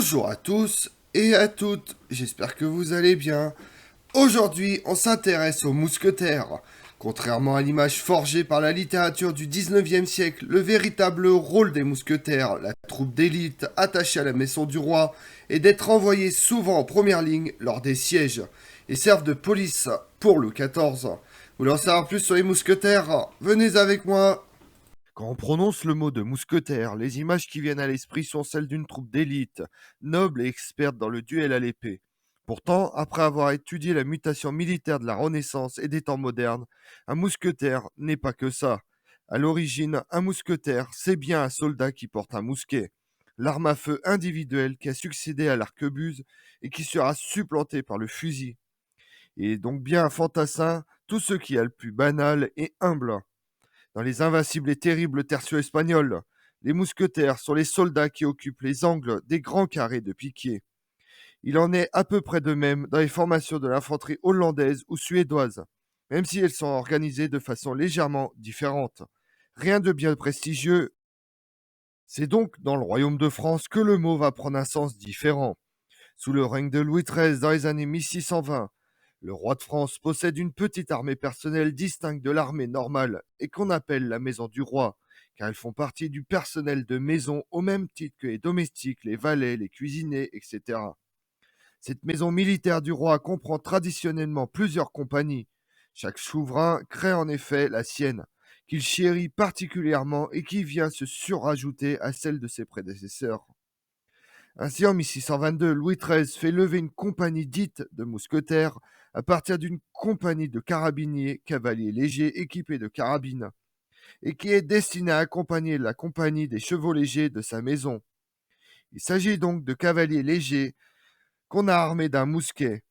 Bonjour à tous et à toutes, j'espère que vous allez bien. Aujourd'hui, on s'intéresse aux mousquetaires. Contrairement à l'image forgée par la littérature du 19e siècle, le véritable rôle des mousquetaires, la troupe d'élite attachée à la maison du roi, est d'être envoyés souvent en première ligne lors des sièges et servent de police pour Louis XIV. Vous voulez en savoir plus sur les mousquetaires? Venez avec moi. Quand on prononce le mot de mousquetaire, les images qui viennent à l'esprit sont celles d'une troupe d'élite, noble et experte dans le duel à l'épée. Pourtant, après avoir étudié la mutation militaire de la Renaissance et des temps modernes, un mousquetaire n'est pas que ça. À l'origine, un mousquetaire, c'est bien un soldat qui porte un mousquet, l'arme à feu individuelle qui a succédé à l'arquebuse et qui sera supplantée par le fusil. Il est donc bien un fantassin, tout ce qui est le plus banal et humble. Dans les invincibles et terribles tertiaux espagnols, les mousquetaires sont les soldats qui occupent les angles des grands carrés de piquet. Il en est à peu près de même dans les formations de l'infanterie hollandaise ou suédoise, même si elles sont organisées de façon légèrement différente. Rien de bien prestigieux. C'est donc dans le royaume de France que le mot va prendre un sens différent. Sous le règne de Louis XIII dans les années 1620, le roi de France possède une petite armée personnelle distincte de l'armée normale et qu'on appelle la maison du roi, car elles font partie du personnel de maison au même titre que les domestiques, les valets, les cuisiniers, etc. Cette maison militaire du roi comprend traditionnellement plusieurs compagnies. Chaque souverain crée en effet la sienne, qu'il chérit particulièrement et qui vient se surajouter à celle de ses prédécesseurs. Ainsi, en 1622, Louis XIII fait lever une compagnie dite de mousquetaires à partir d'une compagnie de carabiniers cavaliers légers équipés de carabines, et qui est destinée à accompagner la compagnie des chevaux légers de sa maison. Il s'agit donc de cavaliers légers qu'on a armés d'un mousquet,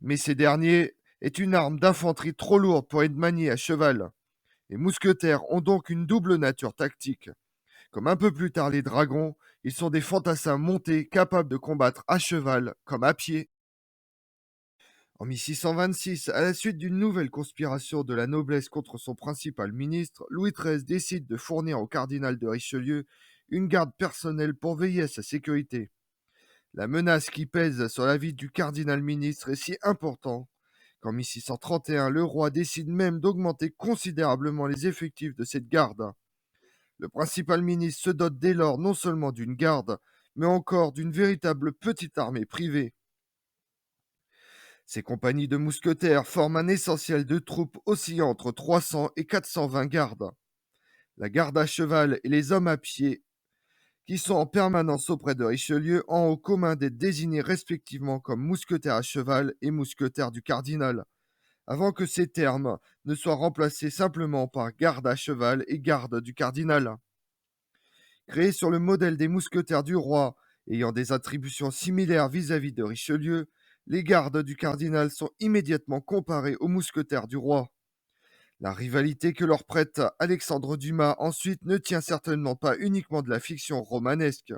mais ces derniers est une arme d'infanterie trop lourde pour être maniée à cheval. Les mousquetaires ont donc une double nature tactique. Comme un peu plus tard les dragons, ils sont des fantassins montés capables de combattre à cheval comme à pied. En 1626, à la suite d'une nouvelle conspiration de la noblesse contre son principal ministre, Louis XIII décide de fournir au cardinal de Richelieu une garde personnelle pour veiller à sa sécurité. La menace qui pèse sur la vie du cardinal ministre est si importante qu'en 1631, le roi décide même d'augmenter considérablement les effectifs de cette garde. Le principal ministre se dote dès lors non seulement d'une garde, mais encore d'une véritable petite armée privée. Ces compagnies de mousquetaires forment un essentiel de troupes oscillant entre 300 et 420 gardes. La garde à cheval et les hommes à pied, qui sont en permanence auprès de Richelieu, ont au commun d'être désignés respectivement comme mousquetaires à cheval et mousquetaires du cardinal, avant que ces termes ne soient remplacés simplement par garde à cheval et garde du cardinal. Créés sur le modèle des mousquetaires du roi, ayant des attributions similaires vis-à-vis de Richelieu, les gardes du cardinal sont immédiatement comparés aux mousquetaires du roi. La rivalité que leur prête Alexandre Dumas ensuite ne tient certainement pas uniquement de la fiction romanesque.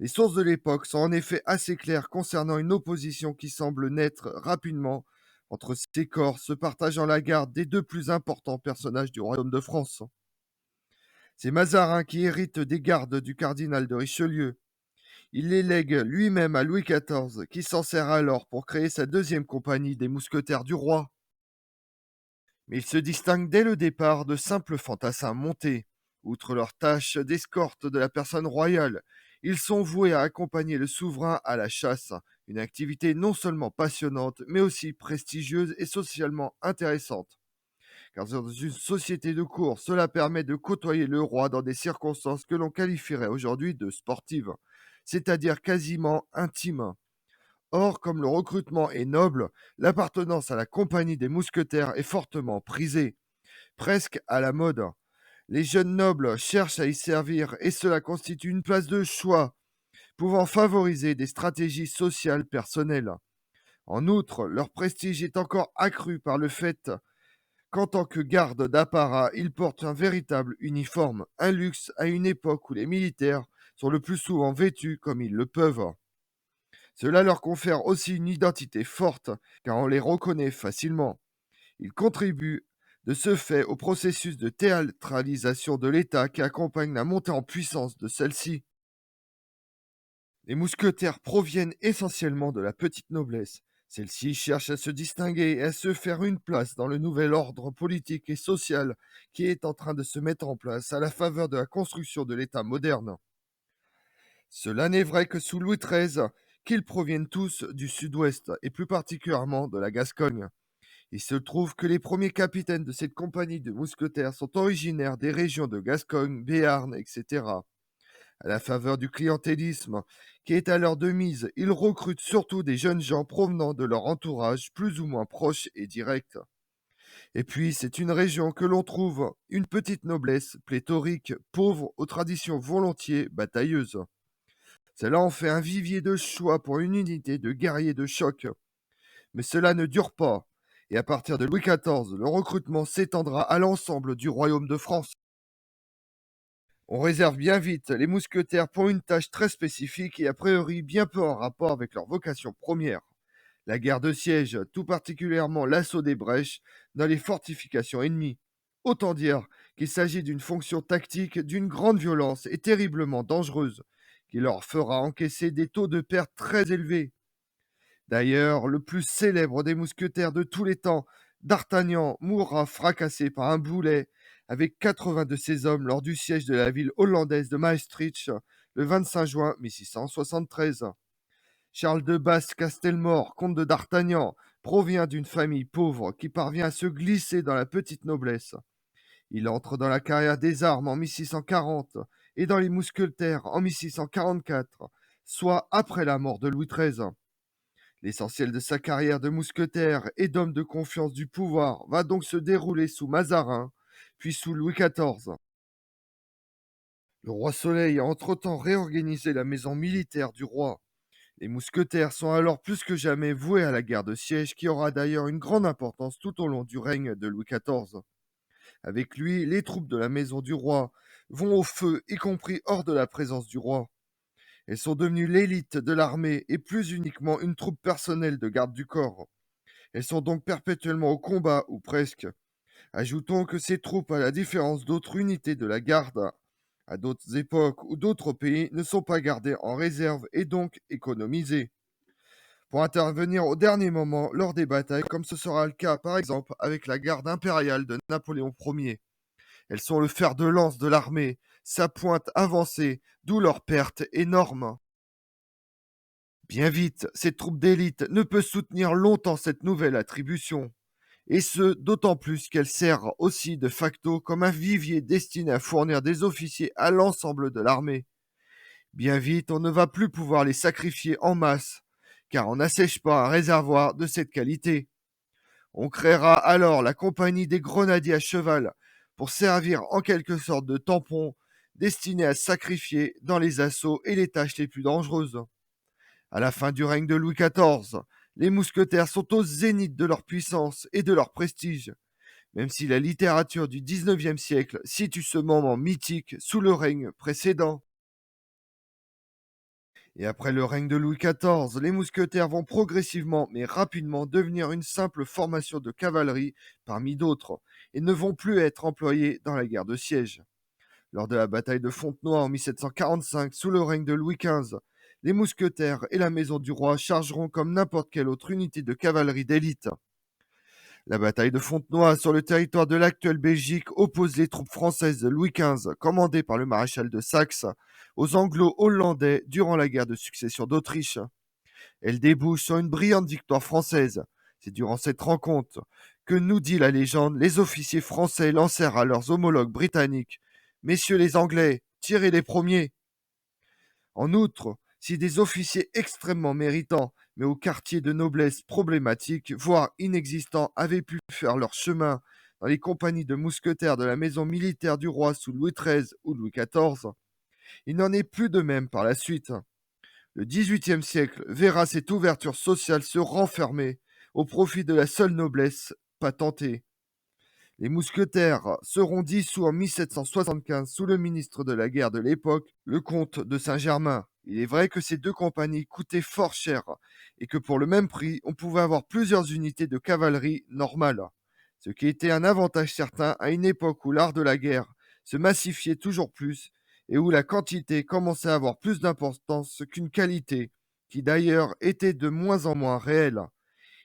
Les sources de l'époque sont en effet assez claires concernant une opposition qui semble naître rapidement entre ces corps se partageant la garde des deux plus importants personnages du royaume de France. C'est Mazarin qui hérite des gardes du cardinal de Richelieu. Il les lègue lui-même à Louis XIV, qui s'en sert alors pour créer sa deuxième compagnie des mousquetaires du roi. Mais ils se distinguent dès le départ de simples fantassins montés. Outre leur tâche d'escorte de la personne royale, ils sont voués à accompagner le souverain à la chasse, une activité non seulement passionnante, mais aussi prestigieuse et socialement intéressante. Car dans une société de course, cela permet de côtoyer le roi dans des circonstances que l'on qualifierait aujourd'hui de sportives, c'est-à-dire quasiment intimes. Or, comme le recrutement est noble, l'appartenance à la compagnie des mousquetaires est fortement prisée, presque à la mode. Les jeunes nobles cherchent à y servir et cela constitue une place de choix, pouvant favoriser des stratégies sociales personnelles. En outre, leur prestige est encore accru par le fait qu'en tant que garde d'apparat, ils portent un véritable uniforme, un luxe à une époque où les militaires sont le plus souvent vêtus comme ils le peuvent. Cela leur confère aussi une identité forte, car on les reconnaît facilement. Ils contribuent de ce fait au processus de théâtralisation de l'État qui accompagne la montée en puissance de celle-ci. Les mousquetaires proviennent essentiellement de la petite noblesse. Celle-ci cherche à se distinguer et à se faire une place dans le nouvel ordre politique et social qui est en train de se mettre en place à la faveur de la construction de l'État moderne. Cela n'est vrai que sous Louis XIII, qu'ils proviennent tous du sud-ouest et plus particulièrement de la Gascogne. Il se trouve que les premiers capitaines de cette compagnie de mousquetaires sont originaires des régions de Gascogne, Béarn, etc. À la faveur du clientélisme qui est à leur de mise, ils recrutent surtout des jeunes gens provenant de leur entourage plus ou moins proche et direct. Et puis, c'est une région que l'on trouve une petite noblesse pléthorique, pauvre aux traditions volontiers batailleuses. Cela en fait un vivier de choix pour une unité de guerriers de choc. Mais cela ne dure pas, et à partir de Louis XIV, le recrutement s'étendra à l'ensemble du royaume de France. On réserve bien vite les mousquetaires pour une tâche très spécifique et a priori bien peu en rapport avec leur vocation première. La guerre de siège, tout particulièrement l'assaut des brèches dans les fortifications ennemies. Autant dire qu'il s'agit d'une fonction tactique d'une grande violence et terriblement dangereuse, qui leur fera encaisser des taux de perte très élevés. D'ailleurs, le plus célèbre des mousquetaires de tous les temps, D'Artagnan, mourra fracassé par un boulet avec 80 de ses hommes lors du siège de la ville hollandaise de Maastricht le 25 juin 1673. Charles de Basse-Castelmore, comte de D'Artagnan, provient d'une famille pauvre qui parvient à se glisser dans la petite noblesse. Il entre dans la carrière des armes en 1640 et dans les mousquetaires en 1644, soit après la mort de Louis XIII. L'essentiel de sa carrière de mousquetaire et d'homme de confiance du pouvoir va donc se dérouler sous Mazarin, puis sous Louis XIV. Le roi Soleil a entre-temps réorganisé la maison militaire du roi. Les mousquetaires sont alors plus que jamais voués à la guerre de siège qui aura d'ailleurs une grande importance tout au long du règne de Louis XIV. Avec lui, les troupes de la maison du roi vont au feu, y compris hors de la présence du roi. Elles sont devenues l'élite de l'armée et plus uniquement une troupe personnelle de garde du corps. Elles sont donc perpétuellement au combat, ou presque. Ajoutons que ces troupes, à la différence d'autres unités de la garde, à d'autres époques ou d'autres pays, ne sont pas gardées en réserve et donc économisées pour intervenir au dernier moment lors des batailles, comme ce sera le cas par exemple avec la garde impériale de Napoléon Ier. Elles sont le fer de lance de l'armée, sa pointe avancée, d'où leur perte énorme. Bien vite, cette troupe d'élite ne peut soutenir longtemps cette nouvelle attribution, et ce d'autant plus qu'elle sert aussi de facto comme un vivier destiné à fournir des officiers à l'ensemble de l'armée. Bien vite, on ne va plus pouvoir les sacrifier en masse, car on n'assèche pas un réservoir de cette qualité. On créera alors la compagnie des grenadiers à cheval pour servir en quelque sorte de tampon destiné à sacrifier dans les assauts et les tâches les plus dangereuses. À la fin du règne de Louis XIV, les mousquetaires sont au zénith de leur puissance et de leur prestige, même si la littérature du XIXe siècle situe ce moment mythique sous le règne précédent. Et après le règne de Louis XIV, les mousquetaires vont progressivement mais rapidement devenir une simple formation de cavalerie parmi d'autres, et ne vont plus être employés dans la guerre de siège. Lors de la bataille de Fontenoy en 1745, sous le règne de Louis XV, les mousquetaires et la maison du roi chargeront comme n'importe quelle autre unité de cavalerie d'élite. La bataille de Fontenoy sur le territoire de l'actuelle Belgique oppose les troupes françaises de Louis XV, commandées par le maréchal de Saxe, aux Anglo-Hollandais durant la guerre de succession d'Autriche. Elle débouche sur une brillante victoire française. C'est durant cette rencontre que, nous dit la légende, les officiers français lancèrent à leurs homologues britanniques: Messieurs les Anglais, tirez les premiers. En outre, si des officiers extrêmement méritants, mais au quartier de noblesse problématique, voire inexistants, avaient pu faire leur chemin dans les compagnies de mousquetaires de la maison militaire du roi sous Louis XIII ou Louis XIV, il n'en est plus de même par la suite. Le XVIIIe siècle verra cette ouverture sociale se renfermer au profit de la seule noblesse patentée. Les mousquetaires seront dissous en 1775 sous le ministre de la guerre de l'époque, le comte de Saint-Germain. Il est vrai que ces deux compagnies coûtaient fort cher et que pour le même prix, on pouvait avoir plusieurs unités de cavalerie normales, ce qui était un avantage certain à une époque où l'art de la guerre se massifiait toujours plus et où la quantité commençait à avoir plus d'importance qu'une qualité, qui d'ailleurs était de moins en moins réelle.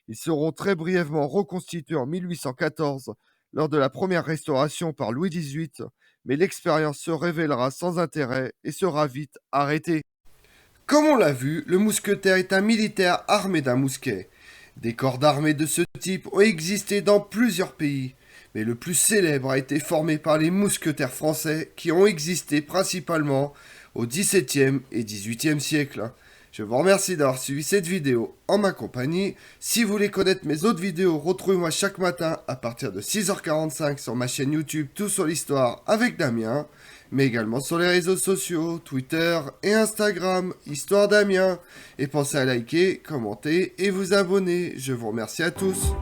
Ils seront très brièvement reconstitués en 1814 lors de la première restauration par Louis XVIII, mais l'expérience se révélera sans intérêt et sera vite arrêtée. Comme on l'a vu, le mousquetaire est un militaire armé d'un mousquet. Des corps d'armée de ce type ont existé dans plusieurs pays, mais le plus célèbre a été formé par les mousquetaires français qui ont existé principalement au XVIIe et XVIIIe siècle. Je vous remercie d'avoir suivi cette vidéo en ma compagnie. Si vous voulez connaître mes autres vidéos, retrouvez-moi chaque matin à partir de 6h45 sur ma chaîne YouTube Tout sur l'Histoire avec Damien, mais également sur les réseaux sociaux, Twitter et Instagram, Histoire Damien. Et pensez à liker, commenter et vous abonner. Je vous remercie à tous.